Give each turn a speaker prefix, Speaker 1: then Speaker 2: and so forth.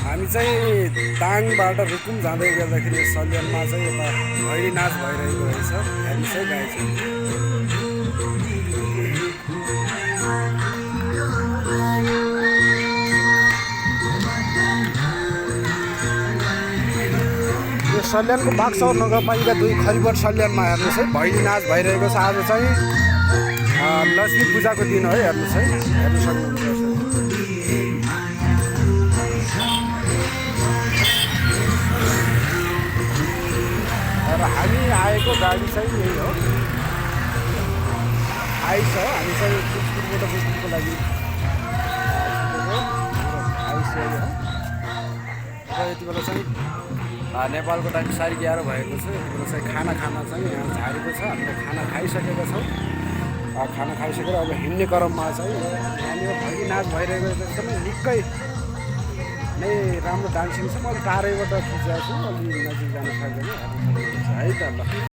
Speaker 1: हामी चाहिँ दाङबाट रुकुम जाँदै गर्दाखेरि सल्यानमा चाहिँ यता भैरी नाच भइरहेको रहेछ। हेर्नुहोस् है गाई चाहिँ। यो सल्यानको बाक्साउर नगरपालिका 2 खरिबट सल्यानमा हेर्नुहोस् है भैली नाच भइरहेको छ। आज चाहिँ लक्ष्मी पूजाको दिन हो। हेर्नुहोस् है, हेर्नु सक्नुहुन्छ। र हामी आएको गाडी चाहिँ यही हो, आइस हो। हामी चाहिँ बुकबाट बुकिङको लागि आइस यही हो। र यति बेला चाहिँ नेपालको टाइम 11:30 भएको छ। यति बेला चाहिँ खाना चाहिँ यहाँ झारेको छ। हामीले खाना खाइसकेका छौँ। खाना खाइसकेर अब हिँड्ने क्रममा चाहिँ यहाँनिर भैली नाच भइरहेको एकदमै निकै नै राम्रो डान्सिङ छ। मैले टाढैबाट खिचेको छु, अलि नजिक जान सक्दैन है त। ल